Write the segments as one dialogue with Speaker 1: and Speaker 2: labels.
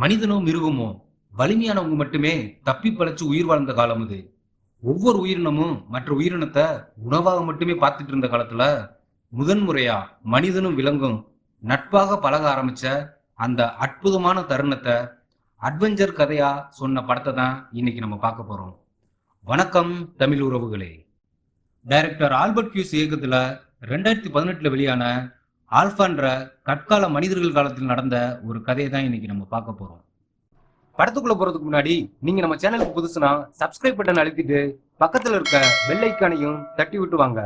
Speaker 1: மனிதனோ மிருகமோ வலிமையானவங்க மட்டுமே தப்பி பிழைச்சு உயிர் வாழ்ந்த காலம் இது. ஒவ்வொரு உயிரினமும் மற்ற உயிரினத்தை உணவாக மட்டுமே பார்த்துட்டு இருந்த காலத்துல முதன்முறையா மனிதனும் விலங்கும் நட்பாக பழக ஆரம்பிச்ச அந்த அற்புதமான தருணத்தை அட்வென்ச்சர் கதையா சொன்ன படத்தை தான் இன்னைக்கு நம்ம பார்க்க போறோம். வணக்கம் தமிழ் உறவுகளே. டைரக்டர் ஆல்பர்ட் ஹியூஸ் இயக்கத்துல 2018 வெளியான ஆல்பான்ற கற்கால மனிதர்கள் காலத்தில் நடந்த ஒரு கதையை தான் இன்னைக்கு நம்ம பார்க்க போறோம். படத்துக்குள்ள போறதுக்கு முன்னாடி நீங்க நம்ம சேனலுக்கு புதுசுனா சப்ஸ்கிரைப் பட்டன் அழுத்திட்டு பக்கத்துல இருக்க பெல் ஐக்கானையும் தட்டி விட்டு வாங்க.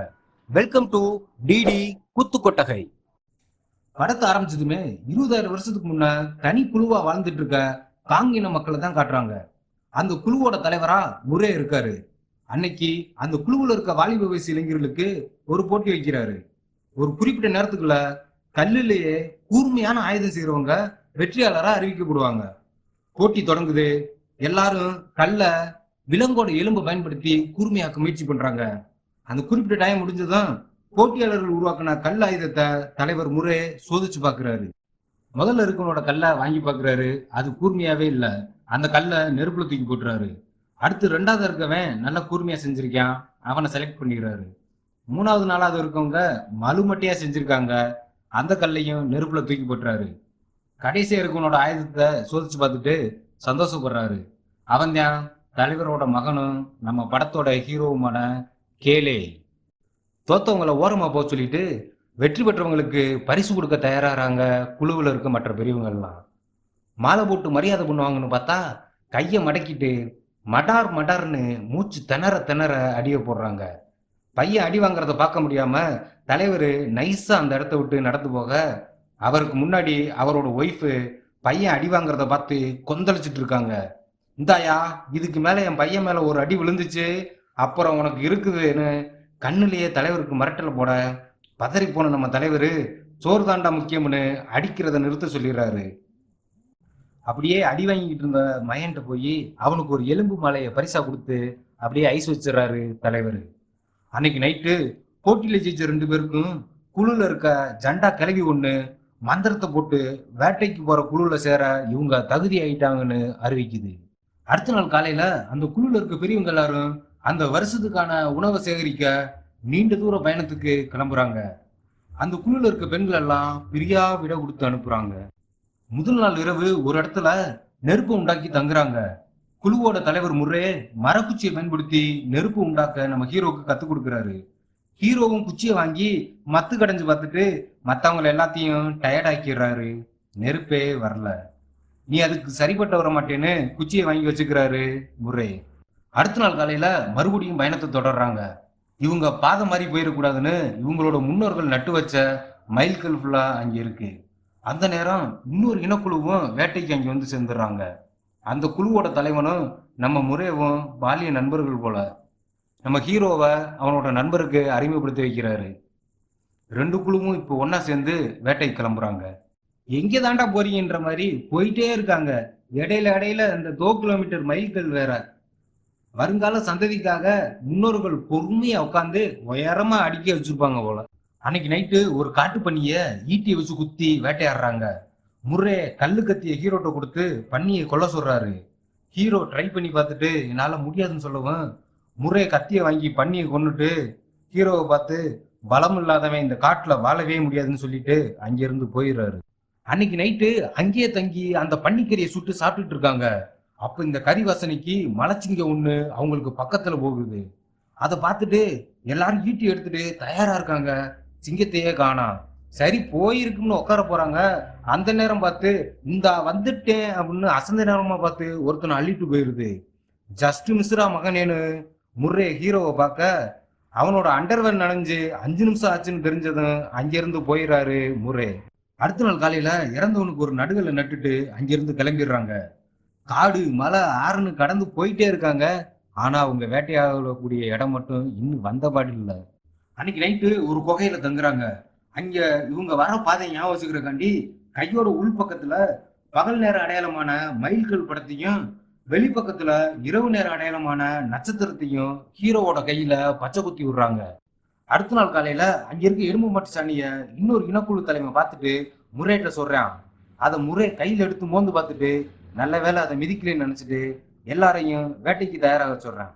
Speaker 1: வெல்கம் டு டிடி குத்து கொட்டகை. படத்தை ஆரம்பிச்சதுமே 20,000 வருஷத்துக்கு முன்ன தனி குழுவா வாழ்ந்துட்டு இருக்க காங்கின மக்களை தான் காட்டுறாங்க. அந்த குழுவோட தலைவரா முரே இருக்காரு. அன்னைக்கு அந்த குழுவுல இருக்க வாலிப வயசு இளைஞர்களுக்கு ஒரு போட்டி வைக்கிறாரு. ஒரு குறிப்பிட்ட நேரத்துக்குள்ள கல்லிலேயே கூர்மையான ஆயுதம் செய்யறவங்க வெற்றியாளரா அறிவிக்கப்படுவாங்க. போட்டி தொடங்குது. எல்லாரும் கல்ல விலங்கோட எலும்பை பயன்படுத்தி கூர்மையாக்க முயற்சி பண்றாங்க. அந்த குறிப்பிட்ட டைம் முடிஞ்சதும் போட்டியாளர்கள் உருவாக்கின கல் ஆயுதத்தை தலைவர் முரே சோதிச்சு பாக்குறாரு. முதல்ல இருக்கவனோட கல்லை வாங்கி பாக்குறாரு. அது கூர்மையாவே இல்ல. அந்த கல்லை நெருப்புல தூக்கி போட்டுறாரு. அடுத்து ரெண்டாவது இருக்கவன் நல்ல கூர்மையா செஞ்சிருக்கான், அவனை செலக்ட் பண்ணிக்கிறாரு. மூணாவது நாலாவது இருக்கவங்க மலுமட்டையா செஞ்சிருக்காங்க, அந்த கல்லையும் நெருப்புல தூக்கி போட்டுறாரு. கடைசியா இருக்கவனோட ஆயுதத்தை சோதிச்சு பார்த்துட்டு சந்தோஷப்படுறாரு. அவன் தான் தலைவரோட மகனும் நம்ம படத்தோட ஹீரோவுமான கேலே. தோத்தவங்களை ஓரமா போக சொல்லிட்டு வெற்றி பெற்றவங்களுக்கு பரிசு கொடுக்க தயாராகிறாங்க குழுவில் இருக்க மற்ற பெரியவங்கள்லாம். மாலை போட்டு மரியாதை பண்ணுவாங்கன்னு பார்த்தா கையை மடக்கிட்டு மடார் மடார்னு மூச்சு திணற திணற அடிய போடுறாங்க. பையன் அடி வாங்குறத பார்க்க முடியாம தலைவர் நைஸா அந்த இடத்த விட்டு நடந்து போக, அவருக்கு முன்னாடி அவரோட ஒய்ஃபு பையன் அடி வாங்குறத பார்த்து கொந்தளிச்சுட்டு இருக்காங்க. இந்தாயா, இதுக்கு மேல என் பையன் மேல ஒரு அடி விழுந்துச்சு, அப்புறம் உனக்கு இருக்குதுன்னு கண்ணுலயே தலைவருக்கு மிரட்டல போட, பதறி போன நம்ம தலைவர் சோறு தாண்டா முக்கியம்னு அடிக்கிறத நிறுத்த சொல்லிடுறாரு. அப்படியே அடி வாங்கிட்டு இருந்த மயன்ட்ட போய் அவனுக்கு ஒரு எலும்பு மாலையை பரிசா கொடுத்து அப்படியே ஐஸ் வச்சிடறாரு தலைவர். அன்னைக்கு நைட்டு போட்டியில ஜெயிச்ச 2 பேருக்கும் குழுல இருக்க ஜண்டா கிளவி ஒண்ணு மந்திரத்தை போட்டு வேட்டைக்கு போற குழுல சேர இவங்க தகுதி ஆயிட்டாங்கன்னு அறிவிக்குது. அடுத்த நாள் காலையில அந்த குழுல இருக்க பெரியவங்க எல்லாரும் அந்த வருஷத்துக்கான உணவை சேகரிக்க நீண்ட தூர பயணத்துக்கு கிளம்புறாங்க. அந்த குழுல இருக்க பெண்கள் எல்லாம் பிரியா விட கொடுத்து அனுப்புறாங்க. முதல் நாள் இரவு ஒரு இடத்துல நெருப்பு உண்டாக்கி தங்குறாங்க. குழுவோட தலைவர் முரே மரக்குச்சியை பயன்படுத்தி நெருப்பு உண்டாக்க நம்ம ஹீரோக்கு கத்து கொடுக்குறாரு. ஹீரோவும் குச்சியை வாங்கி மத்து கடைஞ்சு பார்த்துட்டு மற்றவங்களை எல்லாத்தையும் டயர்ட் ஆக்கிடுறாரு. நெருப்பே வரல. நீ அதுக்கு சரிப்பட்ட வர மாட்டேன்னு குச்சியை வாங்கி வச்சுக்கிறாரு முரே. அடுத்த நாள் காலையில மறுபடியும் பயணத்தை தொடர்றாங்க. இவங்க பாதை மாதிரி போயிடக்கூடாதுன்னு இவங்களோட முன்னோர்கள் நட்டு வச்ச மைல்கல் ஃபுல்லா அங்க இருக்கு. அந்த நேரம் இன்னொரு இனக்குழுவும் வேட்டைக்கு அங்க வந்து சேர்ந்துடுறாங்க. அந்த குழுவோட தலைவனும் நம்ம முரேவும் பாலிய நண்பர்கள் போல. நம்ம ஹீரோவை அவனோட நண்பருக்கு அறிமுகப்படுத்தி வைக்கிறாரு. 2 குழுவும் இப்போ ஒன்னா சேர்ந்து வேட்டைக்கு கிளம்புறாங்க. எங்கே தாண்டா போறீங்கன்ற மாதிரி போயிட்டே இருக்காங்க. இடையில இடையில இந்த 2 கிலோமீட்டர் மைல்கள் வேற. வருங்கால சந்ததிக்காக முன்னோர்கள் பொறுமையா உட்காந்து உயரமா அடுக்கி வச்சிருப்பாங்க போல. அன்னைக்கு நைட்டு ஒரு காட்டு பண்ணிய ஈட்டியை வச்சு குத்தி வேட்டையாடுறாங்க. முரே கல்லு கத்திய ஹீரோட்ட கொடுத்து பண்ணியை கொல்ல சொல்றாரு. ஹீரோ ட்ரை பண்ணி பார்த்துட்டு என்னால முடியாதுன்னு சொல்லவும் முரே கத்தியை வாங்கி பண்ணியை கொன்னுட்டு ஹீரோவை பார்த்து பலம் இல்லாதவன் இந்த காட்டுல வாழவே முடியாதுன்னு சொல்லிட்டு அங்கிருந்து போயிடுறாரு. அன்னைக்கு நைட்டு அங்கேயே தங்கி அந்த பன்னிக்கறியை சுட்டு சாப்பிட்டுட்டு இருக்காங்க. அப்ப இந்த கறி வாசனைக்கு மலைச்சிங்க ஒண்ணு அவங்களுக்கு பக்கத்துல போகுது. அதை பார்த்துட்டு எல்லாரும் ஈட்டி எடுத்துட்டு தயாரா இருக்காங்க. சிங்கத்தையே காணோம். சரி போயிருக்குன்னு உட்கார போறாங்க. அந்த நேரம் பார்த்து இந்த வந்துட்டேன் அப்படின்னு அசந்த நேரமா பார்த்து ஒருத்தனை அள்ளிட்டு போயிருது. ஜஸ்ட் மிஸ்ரா மகனேன்னு முரே ஹீரோவை பார்க்க அவனோட அண்டர்வேர் நனைஞ்சு 5 நிமிஷம் ஆச்சுன்னு தெரிஞ்சதும் அங்கிருந்து போயிடுறாரு முரே. அடுத்த நாள் காலையில இறந்தவனுக்கு ஒரு நடுகளை நட்டுட்டு அங்கிருந்து கிளம்பிடுறாங்க. காடு மலை ஆறுன்னு கடந்து போயிட்டே இருக்காங்க. ஆனா அவங்க வேட்டையாடக்கூடிய இடம் மட்டும் இன்னும் வந்தபாடு இல்லை. அன்னைக்கு நைட்டு ஒரு குகையில தங்குறாங்க. அங்க இவங்க வர பாதை ஞாபகம் வச்சுக்கிறக்காண்டி கையோட உள் பக்கத்துல பகல் நேர அடையாளமான மயில்கள் படத்தையும் வெளிப்பக்கத்துல இரவு நேர அடையாளமான நட்சத்திரத்தையும் ஹீரோவோட கையில பச்சை குத்தி விடுறாங்க. அடுத்த நாள் காலையில அங்க இருக்க எறும்பு மட்டு சாணிய இன்னொரு இனக்குழு தலைமை பார்த்துட்டு முரேட்ட சொல்றான். அதை முரே கையில எடுத்து மோந்து பார்த்துட்டு நல்ல வேளை அதை மிதிக்கலன்னு நினைச்சிட்டு எல்லாரையும் வேட்டைக்கு தயாராக சொல்றேன்.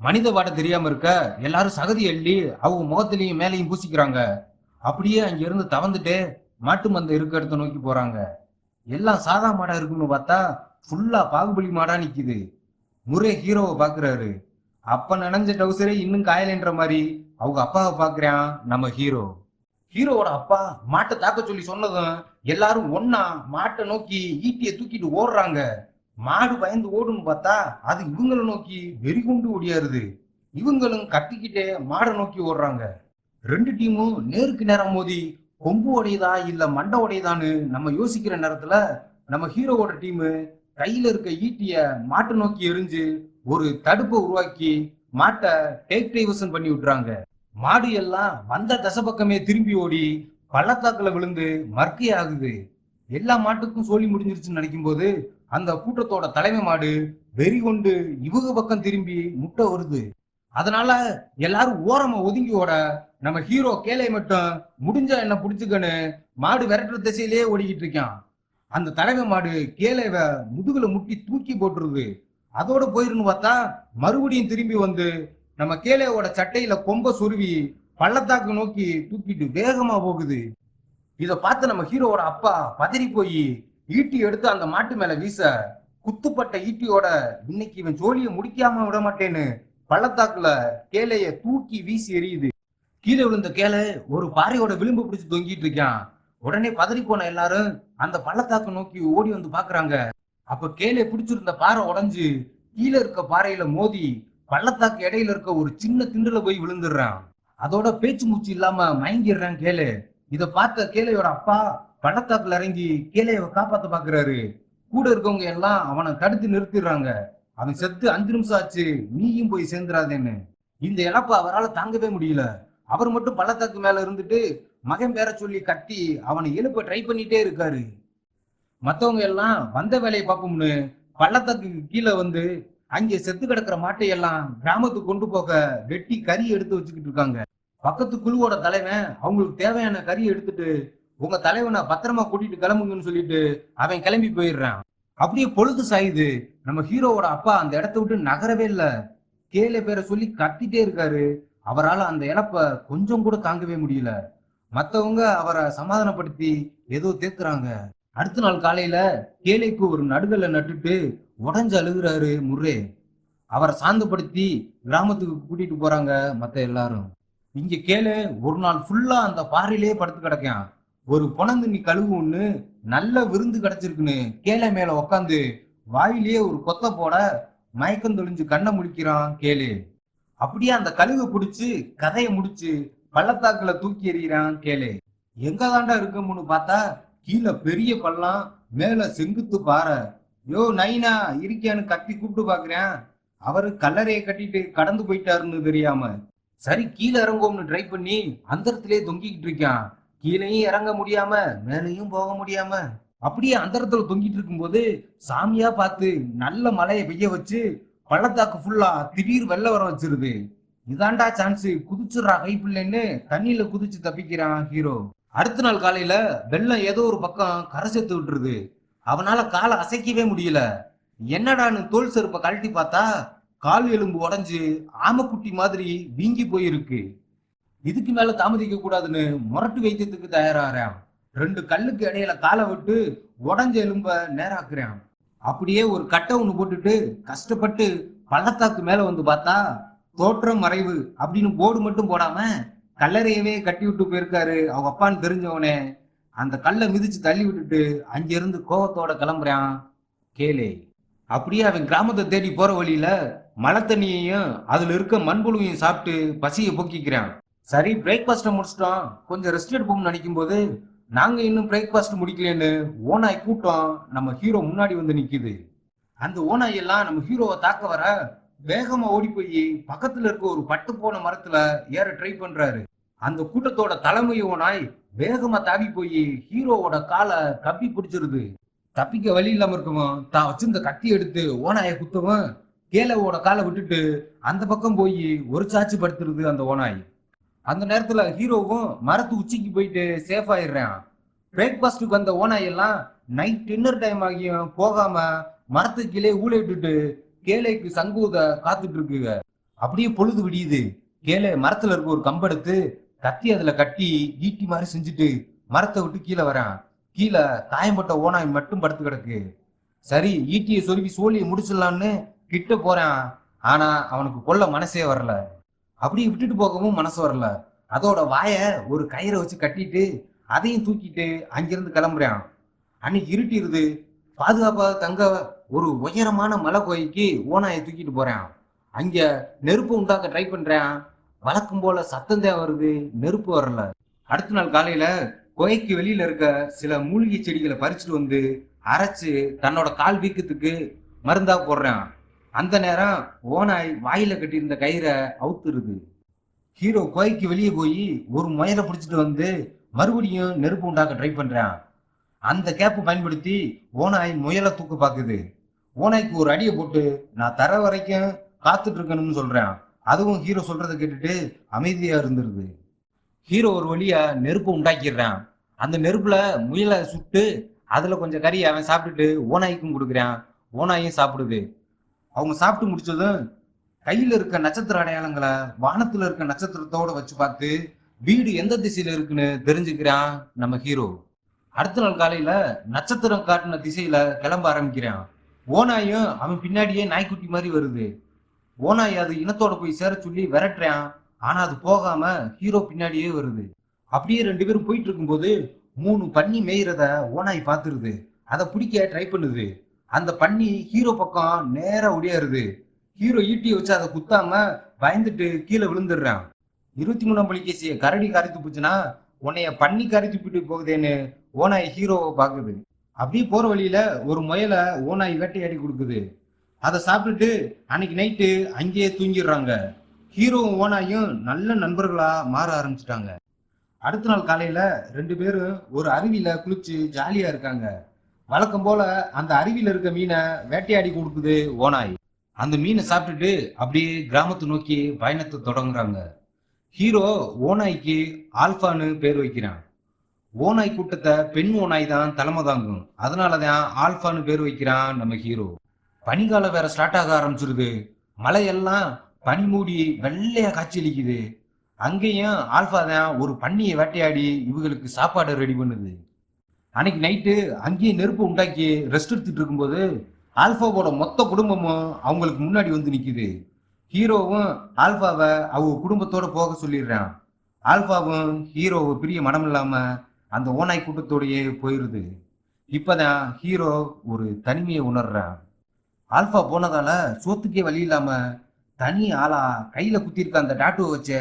Speaker 1: மனித வாடை தெரியாம இருக்க எல்லாரும் சகதி அள்ளி அவங்க முகத்திலையும் மேலையும் பூசிக்கிறாங்க. அப்படியே அங்க இருந்து தவந்துட்டு மாட்டு மந்தை இருக்க இடத்த நோக்கி போறாங்க. எல்லாம் சாதா மாடா இருக்குன்னு பார்த்தா ஃபுல்லா பாகுபலி மாடா நிக்குது. முரே ஹீரோவை பாக்குறாரு. அப்ப நனைஞ்ச டவுசரே இன்னும் காயலைன்ற மாதிரி அவங்க அப்பாவை பாக்குறான் நம்ம ஹீரோ. ஹீரோவோட அப்பா மாட்டை தாக்க சொல்லி சொன்னதும் எல்லாரும் ஒன்னா மாட்டை நோக்கி ஈட்டியை தூக்கிட்டு ஓடுறாங்க. மாடு பயந்து ஓடுன்னு பார்த்தா அது இவங்களை நோக்கி வெறி கொண்டு ஓடியாருது. இவங்களும் கத்திக்கிட்டே மாடை நோக்கி ஓடுறாங்க. ரெண்டு டீமும் நேருக்கு நேரம் மோதி கொம்பு உடையதா இல்ல மண்டை உடையதான்னு நம்ம யோசிக்கிற நேரத்துல நம்ம ஹீரோவோட டீமு கையில இருக்க ஈட்டிய மாட்டை நோக்கி எரிஞ்சு ஒரு தடுப்பை உருவாக்கி மாட்டை டேக் டைவர்ஷன் பண்ணி விட்டுறாங்க. மாடு எல்லாம் வந்த தசை பக்கமே திரும்பி ஓடி பள்ளத்தாக்குல விழுந்து மர்க்கை ஆகுது. எல்லா மாட்டுக்கும் சோழி முடிஞ்சிருச்சுன்னு நினைக்கும் போது அந்த கூட்டத்தோட தலைமை மாடு வெறி கொண்டு இவங்க பக்கம் திரும்பி முட்டை வருது. அதனால எல்லாரும் ஓரமா ஒதுங்கி ஓட நம்ம ஹீரோ கேளை மட்டும் முடிஞ்சா என்ன புடிச்சுக்கன்னு மாடு விரட்டுற திசையிலேயே ஓடிக்கிட்டு இருக்கான். அந்த தலைமை மாடு கேளைவ முதுகுல முட்டி தூக்கி போட்டுருது. அதோட போயிருன்னு பார்த்தா மறுபடியும் திரும்பி வந்து நம்ம கேளையோட சட்டையில கொம்ப சொருவி பள்ளத்தாக்கு நோக்கி தூக்கிட்டு வேகமா போகுது. இத பார்த்து நம்ம ஹீரோவோட அப்பா பதறி போய் ஈட்டி எடுத்து அந்த மாட்டு மேல வீச குத்துப்பட்ட ஈட்டியோட இன்னைக்கு இவன் ஜோலியை முடிக்காம விட மாட்டேன்னு பள்ளத்தாக்குல கேளைய தூக்கி வீசி எறியுது. கீழே விழுந்த கேளை ஒரு பாறையோட விளிம்பு பிடிச்சு தொங்கிட்டு இருக்கான். உடனே பதறி போன எல்லாரும் அந்த பள்ளத்தாக்கு நோக்கி ஓடி வந்து பாக்குறாங்க. அப்ப கேளை பிடிச்சிருந்த பாறை உடைஞ்சு கீழே இருக்க பாறையில மோதி பள்ளத்தாக்கு இடையில இருக்க ஒரு சின்ன திண்டுல போய் விழுந்துடுறான். அதோட பேச்சு மூச்சு இல்லாம மயங்கிடுறான் கேளு. இத பார்த்த கேளையோட அப்பா பள்ளத்தாக்குல இறங்கி கேளைய காப்பாத்த பாக்குறாரு. கூட இருக்கவங்க எல்லாம் அவனை தடுத்து நிறுத்திடுறாங்க. அவன் செத்து 5 நிமிஷம் ஆச்சு, நீயும் போய் சேர்ந்துடாதேன்னு. இந்த இழப்ப அவரால் தாங்கவே முடியல. அவர் மட்டும் பள்ளத்தாக்கு மேல இருந்துட்டு மகன் பேர சொல்லி கட்டி அவனை எழுப்ப ட்ரை பண்ணிட்டே இருக்காரு. மத்தவங்க எல்லாம் வந்த வேலையை பார்ப்போம்னு பள்ளத்தாக்கு கீழே வந்து அங்கே செத்து கிடக்கிற மாட்டையெல்லாம் கிராமத்துக்கு கொண்டு போக வெட்டி கறி எடுத்து வச்சுக்கிட்டு இருக்காங்க. பக்கத்து குழுவோட தலைவன் அவங்களுக்கு தேவையான கறி எடுத்துட்டு உங்க தலைவனை பத்திரமா கூட்டிட்டு கிளம்புங்கன்னு சொல்லிட்டு அவன் கிளம்பி போயிடுறான். அப்படியே பொழுது சாயுது. நம்ம ஹீரோவோட அப்பா அந்த இடத்த விட்டு நகரவே இல்ல. கேளை பேரை சொல்லி கத்திட்டே இருக்காரு. அவரால் அந்த இழப்ப கொஞ்சம் கூட தாங்கவே முடியல. மத்தவங்க அவரை சமாதானப்படுத்தி ஏதோ தேத்துறாங்க. அடுத்த நாள் காலையில கேளைக்கு ஒரு நடுகல்ல நட்டுட்டு உடஞ்சு அழுகுறாரு முர்ரே. அவரை சாந்தப்படுத்தி கிராமத்துக்கு கூட்டிட்டு போறாங்க மத்த எல்லாரும். இங்க கேளு ஒரு நாள் ஃபுல்லா அந்த பாறையிலேயே படுத்து கிடக்கான். ஒரு பொணந்து நீ கழுவு ஒண்ணு நல்ல விருந்து கிடைச்சிருக்குன்னு கேளை மேல உக்காந்து வாயிலேயே ஒரு கொத்த போட மயக்கம் தெளிஞ்சு கண்ணை முடிக்கிறான் கேளு. அப்படியே அந்த கழுவை பிடிச்சு கதையை முடிச்சு பள்ளத்தாக்குல தூக்கி எறிகிறான் கேளு. எங்க தாண்டா இருக்கமுன்னு பார்த்தா கீழே பெரிய பள்ளம், மேல செங்குத்து பாறை. யோ நைனா இருக்கியான்னு கத்தி கூப்பிட்டு பாக்குறேன். அவரு கல்லறையை கட்டிட்டு கடந்து போயிட்டாருன்னு தெரியாம. சரி கீழே இறங்கும்னு ட்ரை பண்ணி அந்தரத்திலே தொங்கிக்கிட்டு இருக்கான். கீழையும் இறங்க முடியாம மேலையும் போக முடியாம அப்படியே அந்தரத்துல தொங்கிட்டு இருக்கும்போது சாமியா பார்த்து நல்ல மழையை பெய்ய வச்சு பள்ளத்தாக்கு ஃபுல்லா திடீர் வெள்ள வர வச்சிருது. இதாண்டா சான்ஸ், குதிச்சுடுறா கைப்பிள்ளைன்னு தண்ணியில குதிச்சு தப்பிக்கிறான் ஹீரோ. அடுத்த நாள் காலையில வெள்ளம் ஏதோ ஒரு பக்கம் கரை சேர்த்து விட்டுருது. அவனால காலை அசைக்கவே முடியல. என்னடான்னு தோல் செருப்பை கழட்டி பார்த்தா கால் எலும்பு உடஞ்சு ஆமக்குட்டி மாதிரி வீங்கி போயிருக்கு. இதுக்கு மேல தாமதிக்க கூடாதுன்னு முரட்டு வைத்தியத்துக்கு தயாராகிறான். 2 கல்லுக்கு இடையில காலை விட்டு உடஞ்ச எலும்ப நேராக்குறான். அப்படியே ஒரு கட்டை ஒண்ணு போட்டுட்டு கஷ்டப்பட்டு பள்ளத்தாக்கு மேல வந்து பார்த்தா தோற்றம் மறைவு அப்படின்னு போர்டு மட்டும் போடாம கல்லறையவே கட்டி விட்டு போயிருக்காரு அவங்க அப்பான்னு தெரிஞ்சவனே. அந்த கல்லை மிதிச்சு தள்ளி விட்டுட்டு அங்கிருந்து கோவத்தோட கிளம்புறான் கேளே. அப்படியே அவன் கிராமத்தை தேடி போற வழியில மழை தண்ணியையும் அதுல இருக்க மண்புழுவையும் சாப்பிட்டு பசியை போக்கிக்கிறான். சரி பிரேக்ஃபாஸ்ட முடிச்சிட்டோம், கொஞ்சம் ரெஸ்ட் எடுப்போம்னு நினைக்கும் போது நாங்க இன்னும் பிரேக்ஃபாஸ்ட் முடிக்கலன்னு ஓனாய் கூட்டம் நம்ம ஹீரோ முன்னாடி வந்து நிக்குது. அந்த ஓனாய் எல்லாம் நம்ம ஹீரோவை தாக்க வர வேகமா ஓடி போய் பக்கத்துல இருக்க ஒரு பட்டு போன மரத்துல ஏற ட்ரை பண்றாரு. அந்த கூட்டத்தோட தலைமை ஓனாய் வேகமா தாவி போய் ஹீரோவோட காலை கப்பி பிடிச்சிருது. தப்பிக்க வழி இல்லாம இருக்கவும் தான் வச்சிருந்த கத்தி எடுத்து ஓனாயை குத்தவும் கேளவோட காலை விட்டுட்டு அந்த பக்கம் போய் ஒரு சாட்சி படுத்துருது அந்த ஓனாய். அந்த நேரத்துல ஹீரோவும் மரத்து உச்சிக்கு போயிட்டு சேஃப் ஆயிடுறான். பிரேக்ஃபாஸ்டுக்கு வந்த ஓனாய் எல்லாம் நைட் டின்னர் டைம் ஆகியும் போகாம மரத்துக்கு கீழே ஊழையிட்டுட்டு கேளைக்கு சங்கூத காத்துட்டு இருக்குங்க. அப்படியே பொழுது விடியுது. கேளை மரத்துல இருக்க ஒரு கம்பெடுத்து கத்தி அதுல கட்டி ஈட்டி மாதிரி செஞ்சுட்டு மரத்தை விட்டு கீழே வரான். கீழே காயம்பட்ட ஓனாய் மட்டும் படுத்து கிடக்கு. சரி, ஈட்டியை சொருவி சோழியை முடிச்சிடலான்னு கிட்ட போறான். ஆனா அவனுக்கு கொல்ல மனசே வரல. அப்படியே விட்டுட்டு போகவும் மனசு வரல. அதோட வாய ஒரு கயிறை வச்சு கட்டிட்டு அதையும் தூக்கிட்டு அங்கிருந்து கிளம்புறான். அன்னைக்கு இருட்டிருது. பாதுகாப்பாக தங்க ஒரு உயரமான மலை கோயிக்கு ஓனாயை தூக்கிட்டு போறான். அங்க நெருப்பு உண்டாக்க ட்ரை பண்றான். வழக்கம் போல சத்தம் தான் வருது, நெருப்பு வரல. அடுத்த நாள் காலையில குகைக்கு வெளியில இருக்க சில மூலிகை செடிகளை பறிச்சுட்டு வந்து அரைச்சு தன்னோட கால் வீக்கத்துக்கு மருந்தா போடுறான். அந்த நேரம் ஓனாய் வாயில கட்டியிருந்த கயிறை அவுத்துருது. ஹீரோ குகைக்கு வெளியே போய் ஒரு முயலை பிடிச்சிட்டு வந்து மறுபடியும் நெருப்பு உண்டாக்க ட்ரை பண்றான். அந்த கேப்பை பயன்படுத்தி ஓனாய் முயலை தூக்க பாக்குது. ஓனாய்க்கு ஒரு அடியை போட்டு நான் தர வரைக்கும் காத்துட்டு இருக்கணும்னு சொல்றான். அதுவும் ஹீரோ சொல்றதை கேட்டுட்டு அமைதியா இருந்துருது. ஹீரோ ஒரு வழியா நெருப்பு உண்டாக்கிடுறான். அந்த நெருப்புல முயலை சுட்டு அதுல கொஞ்சம் கறி அவன் சாப்பிட்டுட்டு ஓனாய்க்கும் கொடுக்குறான். ஓனாயும் சாப்பிடுது. அவங்க சாப்பிட்டு முடிச்சதும் கையில இருக்க நட்சத்திர அடையாளங்களை வானத்துல இருக்க நட்சத்திரத்தோட வச்சு பார்த்து வீடு எந்த திசையில இருக்குன்னு தெரிஞ்சுக்கிறான் நம்ம ஹீரோ. அடுத்த நாள் காலையில நட்சத்திரம் காட்டின திசையில கிளம்ப ஆரம்பிக்கிறான். ஓனாயும் அவன் பின்னாடியே நாய்க்குட்டி மாதிரி வருது. ஓனாய் அது இனத்தோட போய் சேர சொல்லி விரட்டுறான். ஆனா அது போகாம ஹீரோ பின்னாடியே வருது. அப்படியே ரெண்டு பேரும் போயிட்டு இருக்கும்போது 3 பன்னி மேய்றத ஓனாய் பாத்துருது. அதை பிடிக்க ட்ரை பண்ணுது. அந்த பன்னி ஹீரோ பக்கம் நேரா ஒடியாருது. ஹீரோ ஈட்டியை வச்சு அதை குத்தாம பயந்துட்டு கீழே விழுந்துடுறான். 23ஆம் புலிகேசிய கரடி கரைத்து போச்சுன்னா உன்னைய பன்னி கரைத்து போட்டு போகுதேன்னு ஓனாய் ஹீரோவை பாக்குது. அப்படியே போற வழியில ஒரு முயலை ஓனாய் வேட்டையாடி கொடுக்குது. அதை சாப்பிட்டுட்டு அன்னைக்கு நைட்டு அங்கேயே தூங்கிடுறாங்க. ஹீரோவும் ஓனாயும் நல்ல நண்பர்களா மாற ஆரம்பிச்சிட்டாங்க. அடுத்த நாள் காலையில ரெண்டு பேரும் ஒரு அருவியில குளிச்சு ஜாலியா இருக்காங்க. வழக்கம் போல அந்த அருவியில இருக்க மீனை வேட்டையாடி கொடுக்குது ஓனாய். அந்த மீனை சாப்பிட்டுட்டு அப்படியே கிராமத்தை நோக்கி பயணத்தை தொடங்குறாங்க. ஹீரோ ஓனாய்க்கு ஆல்பான்னு பேர் வைக்கிறான். ஓனாய் கூட்டத்தை பெண் ஓனாய் தான் தலைமை தாங்கும். அதனாலதான் ஆல்பான்னு பேர் வைக்கிறான் நம்ம ஹீரோ. பனிக்காலம் வேற ஸ்டார்ட் ஆக ஆரம்பிச்சிருது. மழையெல்லாம் பனி மூடி வெள்ளையா காட்சியளிக்குது. அங்கேயும் ஆல்பா தான் ஒரு பன்னியை வேட்டையாடி இவங்களுக்கு சாப்பாடு ரெடி பண்ணுது. அன்னைக்கு நைட்டு அங்கேயே நெருப்பு உண்டாக்கி ரெஸ்ட் எடுத்துட்டு இருக்கும்போது ஆல்பாவோட மொத்த குடும்பமும் அவங்களுக்கு முன்னாடி வந்து நிக்குது. ஹீரோவும் ஆல்பாவை அவங்க குடும்பத்தோட போக சொல்லிடுறான். ஆல்பாவும் ஹீரோவை பிரிய மனம் இல்லாம அந்த ஓனாய் கூட்டத்தோடயே போயிருது. இப்பதான் ஹீரோ ஒரு தனிமையை உணர்றான். ஆல்பா போனதால சோத்துக்கே வழி இல்லாம தனி ஆளா கையில குத்திருக்க அந்த டாட்டுவை வச்ச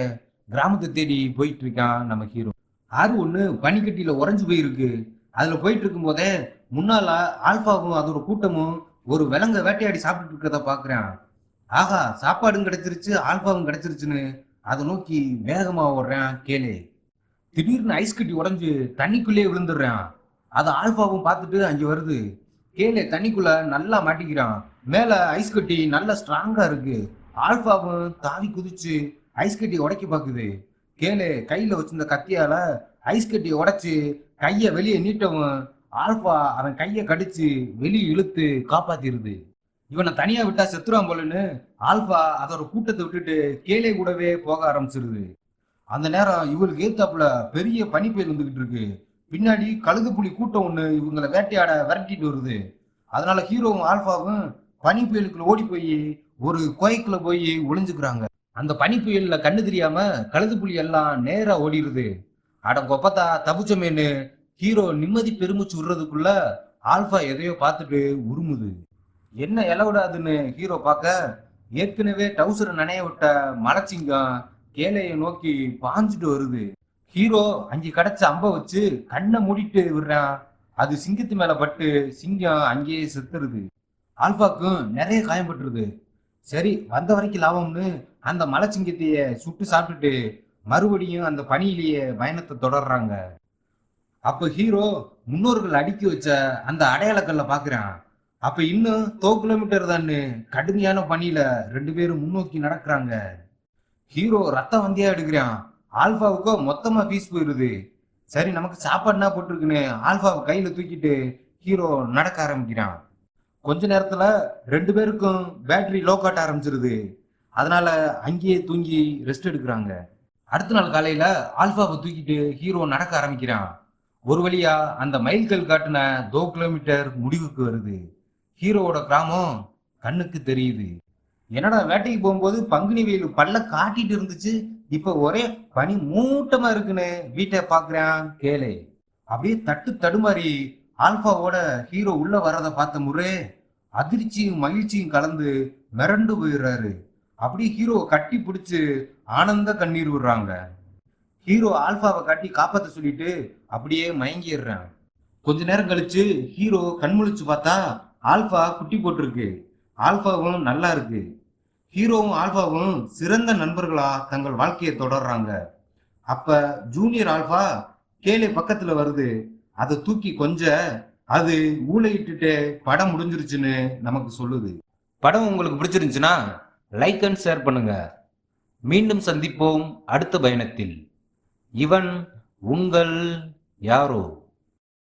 Speaker 1: கிராமத்தை தேடி போயிட்டு இருக்கான் நம்ம ஹீரோ. ஆறு ஒண்ணு பனிக்கட்டியில உறைஞ்சு போயிருக்கு. அதுல போயிட்டு இருக்கும் போதே முன்னால ஆல்பாவும் அதோட கூட்டமும் ஒரு விலங்க வேட்டையாடி சாப்பிட்டு இருக்கிறத பாக்குறான். ஆகா, சாப்பாடும் கிடைச்சிருச்சு, ஆல்பாவும் கிடைச்சிருச்சுன்னு அதை நோக்கி வேகமா ஓடுறான் கேளு. திடீர்னு ஐஸ் கட்டி உடைஞ்சு தண்ணிக்குள்ளேயே விழுந்துடுறான். அதை ஆல்பாவும் பார்த்துட்டு அங்க வருது. கேளு தண்ணிக்குள்ள நல்லா மாட்டிக்கிறான். மேல ஐஸ் கட்டி நல்லா ஸ்ட்ராங்கா இருக்கு. ஆல்பாவும் தாவி குதிச்சு ஐஸ் கட்டியை உடைக்க பாக்குது. கேளு கையில வச்சிருந்த கத்தியால ஐஸ் கட்டியை உடைச்சு கைய வெளியே நீட்டவும் ஆல்பா அவன் கைய கடிச்சு வெளியே இழுத்து காப்பாத்திருது. இவனை தனியா விட்டா செத்துறான் போலன்னு ஆல்பா அதோட கூட்டத்தை விட்டுட்டு கேளே கூடவே போக ஆரம்பிச்சிருது. அந்த நேரம் இவளுக்கு ஏத்தாப்புல பெரிய பனிப்பெயர் வந்துகிட்டு இருக்கு. பின்னாடி கழுகு புலி கூட்டம் ஒண்ணு இவங்களை வேட்டையாட விரட்டிட்டு வருது. அதனால ஹீரோவும் ஆல்பாவும் பனி புயலுக்குள்ள ஓடி போய் ஒரு கோயக்குள்ள போய் ஒளிஞ்சுக்கிறாங்க. அந்த பனி புயல்ல கண்ணு தெரியாம கழுது புலி எல்லாம் நேரா ஓடிடுது. அட கொப்பத்தா தப்புச்சமேன்னு ஹீரோ நிம்மதி பெருமிச்சு விடுறதுக்குள்ள ஆல்பா எதையோ பார்த்துட்டு உருமுது. என்ன இலவிடாதுன்னு ஹீரோ பார்க்க ஏற்கனவே டவுசரை நனைய விட்ட மலைச்சிங்கம் கேளைய நோக்கி பாஞ்சுட்டு வருது. ஹீரோ அங்கே கிடைச்ச அம்ப வச்சு கண்ணை மூடிட்டு விடுறான். அது சிங்கத்து மேல பட்டு சிங்கம் அங்கேயே செத்துருது. ஆல்பாக்கும் நிறைய காயம்பட்டுருது. சரி, வந்த வரைக்கும் லாபம்னு அந்த மலைச்சிங்கத்தைய சுட்டு சாப்பிட்டுட்டு மறுபடியும் அந்த பனியிலேயே பயணத்தை தொடர்றாங்க. அப்ப ஹீரோ முன்னோர்கள் அடுக்கி வச்ச அந்த அடையாளக்கல்ல பாக்குறான். அப்ப இன்னும் 100 கிலோமீட்டர் தான் கடுமையான பனியில ரெண்டு பேரும் முன்னோக்கி நடக்கிறாங்க. ஹீரோ ரத்தம் வந்தியா எடுக்கிறான். ஆல்பாவுக்கோ மொத்தமா பீஸ் போயிருது. சரி, நமக்கு சாப்பாடுனா போட்டிருக்குன்னு ஆல்பாவை கையில தூக்கிட்டு ஹீரோ நடக்க ஆரம்பிக்கிறான். கொஞ்ச நேரத்துல 2 பேருக்கும் பேட்டரி லோ காட்ட ஆரம்பிச்சிருது. அதனால அங்கேயே தூங்கி ரெஸ்ட் எடுக்கிறாங்க. அடுத்த நாள் காலையில ஆல்பாவை தூக்கிட்டு ஹீரோ நடக்க ஆரம்பிக்கிறான். ஒரு வழியா அந்த மைல்கல் காட்டின 2 கிலோமீட்டர் முடிவுக்கு வருது. ஹீரோவோட கிராமம் கண்ணுக்கு தெரியுது. என்னடா வேட்டைக்கு போகும்போது பங்குனி வெயில் பல்ல காட்டிட்டு இருந்துச்சு, இப்ப ஒரே பனி மூட்டமா இருக்குன்னு வீட்டை பாக்குறான் கேளு. அப்படியே தட்டு தடுமாறி ஆல்பாவோட ஹீரோ உள்ள வர்றதை பார்த்த முறை அதிர்ச்சியும் மகிழ்ச்சியும் கலந்து மிரண்டு போயிடுறாரு. அப்படியே ஹீரோவை கட்டி பிடிச்சு ஆனந்த கண்ணீர் விடுறாங்க. ஹீரோ ஆல்பாவை காட்டி காப்பாத்த சொல்லிட்டு அப்படியே மயங்கிடுறான். கொஞ்ச நேரம் கழிச்சு ஹீரோ கண்முழிச்சு பார்த்தா ஆல்பா குட்டி போட்டிருக்கு. ஆல்பாவும் நல்லா இருக்கு. ஹீரோவும் ஆல்பாவும் சிறந்த நண்பர்களா தங்கள் வாழ்க்கையை தொடர்றாங்க. அப்ப ஜூனியர் ஆல்பா கேலே பக்கத்துல வருது. அதை தூக்கி கொஞ்ச அது ஊளையிட்டுட்டு படம் முடிஞ்சிருச்சுன்னு நமக்கு சொல்லுது. படம் உங்களுக்கு பிடிச்சிருந்துச்சுன்னா லைக் அண்ட் ஷேர் பண்ணுங்க. மீண்டும் சந்திப்போம் அடுத்த பயணத்தில். இவன் உங்கள் யாரோ.